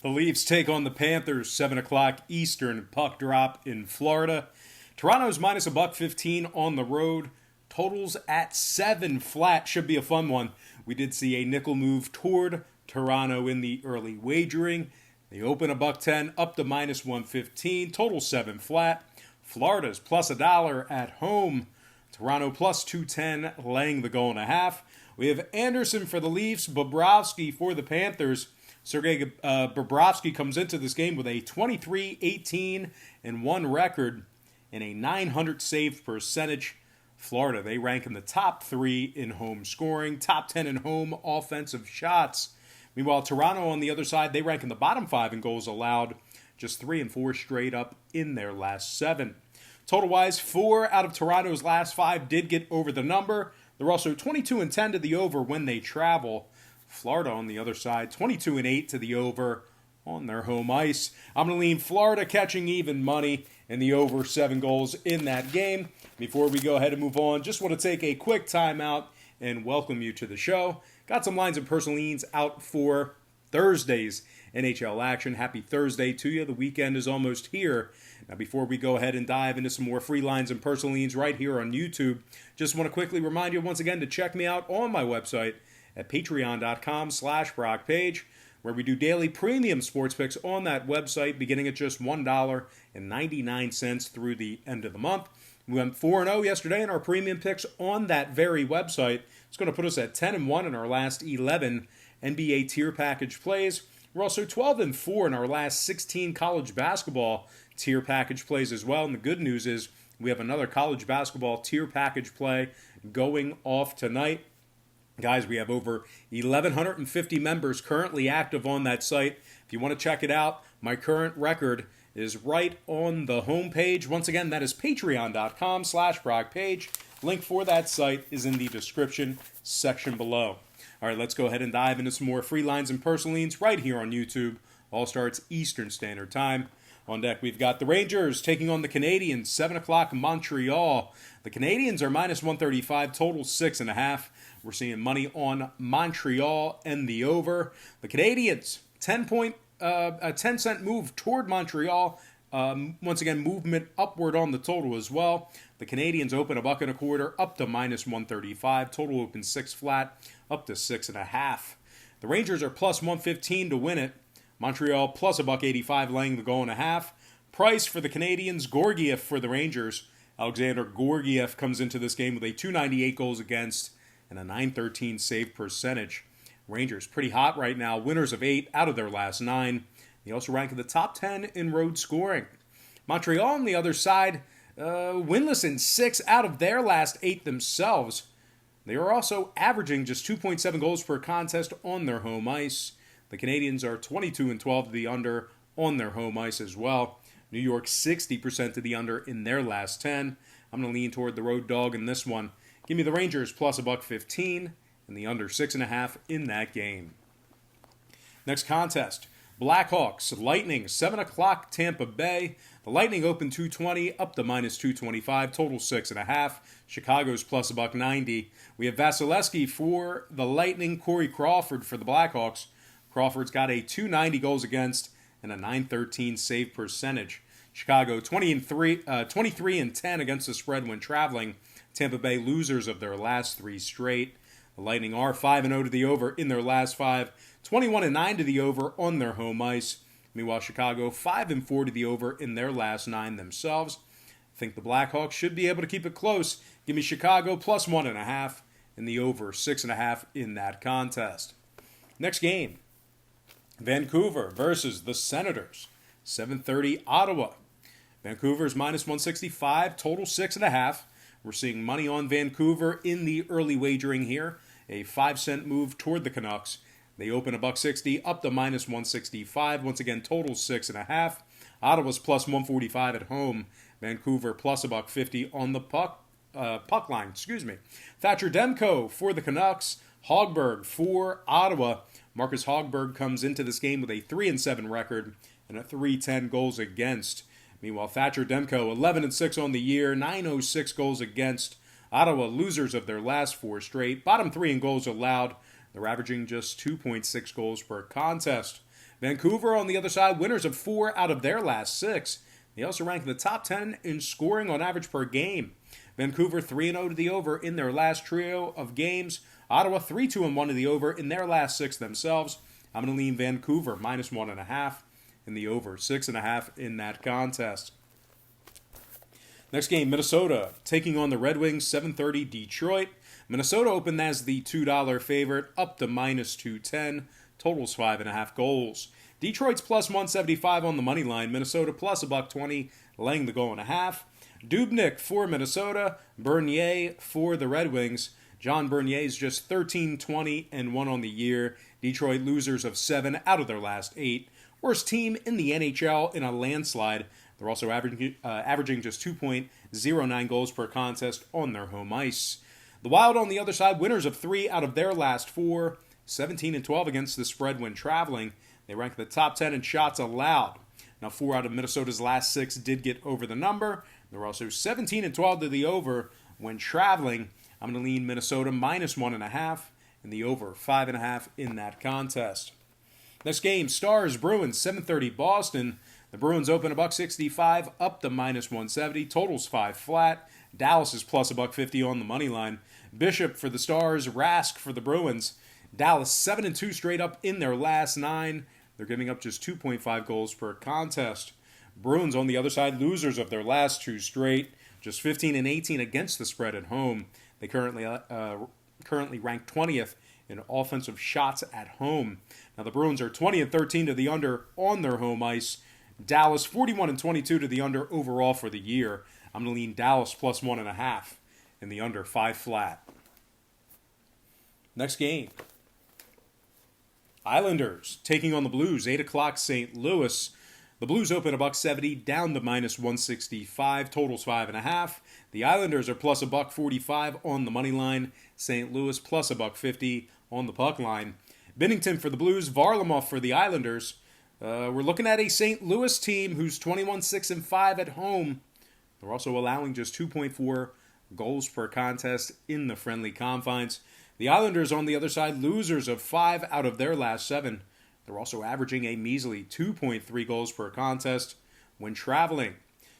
The Leafs take on the Panthers, 7 o'clock Eastern, puck drop in Florida. Toronto's minus a $1.15 on the road. Totals at 7 flat. Should be a fun one. We did see a nickel move toward Toronto in the early wagering. They open a $1.10 up to minus 115. Total 7 flat. Florida's plus $1 at home. Toronto plus 210, laying the goal and a half. We have Anderson for the Leafs, Bobrovsky for the Panthers. Sergei Bobrovsky comes into this game with a 23-18-1 record and a .900 save percentage. Florida, they rank in the top 3 in home scoring, top 10 in home offensive shots. Meanwhile, Toronto on the other side, they rank in the bottom 5 in goals allowed, just 3 and 4 straight up in their last 7. Total-wise, 4 out of Toronto's last 5 did get over the number. They're also 22-10 to the over when they travel. Florida on the other side, 22-8 to the over on their home ice. I'm going to lean Florida catching even money and the over 7 goals in that game. Before we go ahead and move on, just want to take a quick timeout and welcome you to the show. Got some lines and personal leans out for Thursday's NHL action. Happy Thursday to you. The weekend is almost here. Now, before we go ahead and dive into some more free lines and personal leans right here on YouTube, just want to quickly remind you once again to check me out on my website at patreon.com/BrockPage, where we do daily premium sports picks on that website, beginning at just $1.99 through the end of the month. We went 4-0 yesterday in our premium picks on that very website. It's going to put us at 10-1 in our last 11 NBA tier package plays. We're also 12-4 in our last 16 college basketball tier package plays as well. And the good news is we have another college basketball tier package play going off tonight. Guys, we have over 1,150 members currently active on that site. If you want to check it out, my current record is right on the homepage. Once again, that is patreon.com/BrockPage. Link for that site is in the description section below. All right, let's go ahead and dive into some more free lines and personal leans right here on YouTube. All starts Eastern Standard Time. On deck, we've got the Rangers taking on the Canadiens, 7 o'clock Montreal. The Canadiens are minus 135, total 6.5. We're seeing money on Montreal and the over. The Canadiens, a 10-cent move toward Montreal. Once again, movement upward on the total as well. The Canadiens open a $1.25 up to minus 135. Total open 6 flat up to 6.5. The Rangers are plus 115 to win it. Montreal plus a $1.85, laying the goal and a half. Price for the Canadiens, Georgiev for the Rangers. Alexander Georgiev comes into this game with a .298 goals against and a .913 save percentage. Rangers pretty hot right now, winners of 8 out of their last 9. They also rank in the top 10 in road scoring. Montreal on the other side, winless in 6 out of their last 8 themselves. They are also averaging just 2.7 goals per contest on their home ice. The Canadiens are 22-12 to the under on their home ice as well. New York 60% to the under in their last 10. I'm going to lean toward the road dog in this one. Give me the Rangers plus a $1.15 and the under 6.5 in that game. Next contest, Blackhawks, Lightning, 7 o'clock Tampa Bay. The Lightning open 220 up to minus 225, total 6.5. Chicago's plus a $1.90. We have Vasilevsky for the Lightning, Corey Crawford for the Blackhawks. Crawford's got a .290 goals against and a .913 save percentage. Chicago 23-10 against the spread when traveling. Tampa Bay losers of their last 3 straight. The Lightning are 5-0 to the over in their last 5, 21-9 to the over on their home ice. Meanwhile, Chicago 5-4 to the over in their last 9 themselves. I think the Blackhawks should be able to keep it close. Give me Chicago plus 1.5 and the over 6.5 in that contest. Next game, Vancouver versus the Senators, 7:30 Ottawa. Vancouver's minus 165, total 6.5. We're seeing money on Vancouver in the early wagering here. A 5-cent move toward the Canucks. They open a $1.60 up to minus 165. Once again, total 6.5. Ottawa's plus 145 at home. Vancouver plus a $1.50 on the puck line. Thatcher Demko for the Canucks. Hogberg for Ottawa. Marcus Hogberg comes into this game with a 3-7 record and a .310 goals against. Meanwhile, Thatcher Demko, 11-6 on the year, .906 goals against. Ottawa, losers of their last 4 straight. Bottom 3 in goals allowed. They're averaging just 2.6 goals per contest. Vancouver, on the other side, winners of 4 out of their last 6. They also rank in the top 10 in scoring on average per game. Vancouver 3-0 to the over in their last trio of games. Ottawa 3-2-1 to the over in their last 6 themselves. I'm going to lean Vancouver minus 1.5 in the over, 6.5 in that contest. Next game, Minnesota taking on the Red Wings, 7:30 Detroit. Minnesota opened as the $2 favorite, up to minus 210. Totals 5.5 goals. Detroit's plus 175 on the money line. Minnesota plus $1.20, laying the goal and a half. Dubnyk for Minnesota. Bernier for the Red Wings. John Bernier's just 13-20-1 on the year. Detroit losers of 7 out of their last 8. Worst team in the NHL in a landslide. They're also averaging just 2.09 goals per contest on their home ice. The Wild, on the other side, winners of 3 out of their last 4. 17-12 against the spread when traveling. They rank the top 10 in shots allowed. Now, 4 out of Minnesota's last 6 did get over the number. They're also 17-12 to the over when traveling. I'm going to lean Minnesota minus 1.5 and the over 5.5 in that contest. Next game, Stars Bruins, 7:30 Boston. The Bruins open $1.65, up to minus 170. Totals 5 flat. Dallas is plus $1.50 on the money line. Bishop for the Stars, Rask for the Bruins. Dallas 7-2 straight up in their last 9. They're giving up just 2.5 goals per contest. Bruins on the other side, losers of their last 2 straight, just 15-18 against the spread at home. They currently rank 20th in offensive shots at home. Now the Bruins are 20-13 to the under on their home ice. Dallas 41-22 to the under overall for the year. I'm going to lean Dallas plus 1.5 in the under 5 flat. Next game. Islanders taking on the Blues, 8 o'clock St. Louis. The Blues open $1.70 down to minus 165, totals 5.5. The Islanders are plus $1.45 on the money line. St. Louis plus $1.50 on the puck line. Binnington for the Blues, Varlamov for the Islanders. We're looking at a St. Louis team who's 21-6-5 at home. They're also allowing just 2.4 goals per contest in the friendly confines. The Islanders, on the other side, losers of 5 out of their last 7. They're also averaging a measly 2.3 goals per contest when traveling.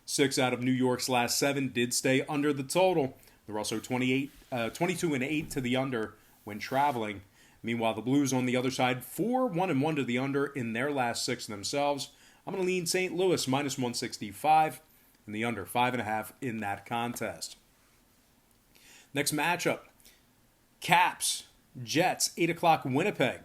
6 out of New York's last 7 did stay under the total. They're also 22-8 to the under when traveling. Meanwhile, the Blues on the other side, 4-1-1 to the under in their last 6 themselves. I'm going to lean St. Louis minus 165 and the under 5.5 in that contest. Next matchup, Caps, Jets, 8 o'clock Winnipeg.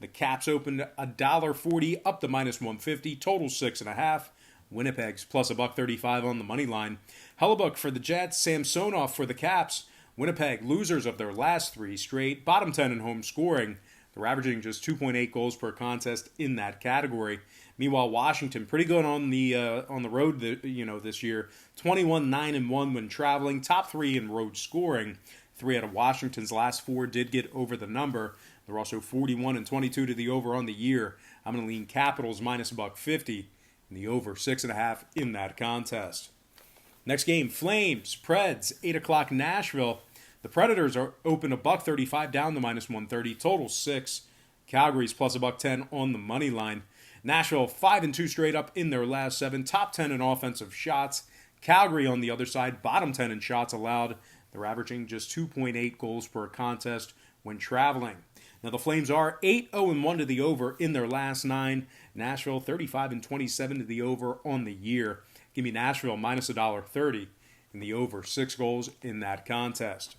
The Caps opened $1.40 up to minus 150, total 6.5. Winnipeg's plus $1.35 on the money line. Hellebuck for the Jets, Samsonov for the Caps. Winnipeg, losers of their last 3 straight, bottom 10 in home scoring. They're averaging just 2.8 goals per contest in that category. Meanwhile, Washington, pretty good on the road this year. 21-9-1 when traveling, top 3 in road scoring. 3 out of Washington's last 4 did get over the number. They're also 41-22 to the over on the year. I'm going to lean Capitals minus $1.50 and the over 6.5 in that contest. Next game, Flames, Preds, 8 o'clock Nashville. The Predators are open $1.35 down to minus 130, total 6. Calgary's plus $1.10 on the money line. Nashville 5-2 straight up in their last 7, top 10 in offensive shots. Calgary on the other side, bottom 10 in shots allowed. They're averaging just 2.8 goals per contest when traveling. Now the Flames are 8-0-1 to the over in their last 9. Nashville 35-27 to the over on the year. Give me Nashville minus $1.30 and the over 6 goals in that contest.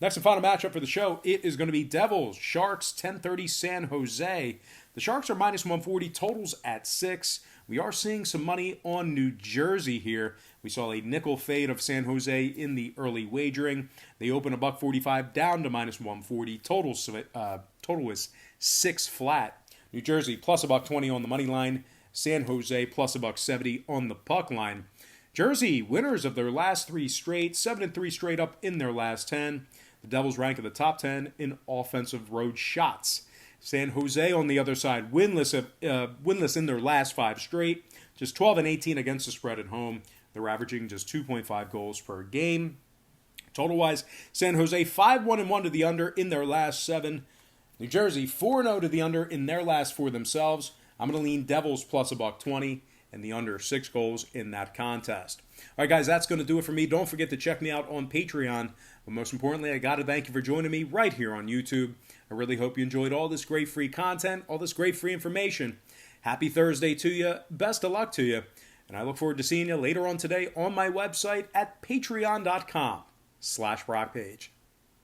Next and final matchup for the show, it is going to be Devils, Sharks, 10:30 San Jose. The Sharks are minus 140, totals at 6. We are seeing some money on New Jersey here. We saw a nickel fade of San Jose in the early wagering. They open $1.45 down to minus 140. Total is 6 flat. New Jersey plus $1.20 on the money line. San Jose plus $1.70 on the puck line. Jersey, winners of their last 3 straight, 7-3 straight up in their last 10. The Devils rank in the top 10 in offensive road shots. San Jose on the other side, winless in their last 5 straight, just 12-18 against the spread at home. They're averaging just 2.5 goals per game. Total-wise, San Jose 5-1-1 to the under in their last 7. New Jersey 4-0 to the under in their last 4 themselves. I'm going to lean Devils plus $1.20 and the under 6 goals in that contest. All right, guys, that's going to do it for me. Don't forget to check me out on Patreon. But most importantly, I got to thank you for joining me right here on YouTube. I really hope you enjoyed all this great free content, all this great free information. Happy Thursday to you. Best of luck to you. And I look forward to seeing you later on today on my website at patreon.com/BrockPage.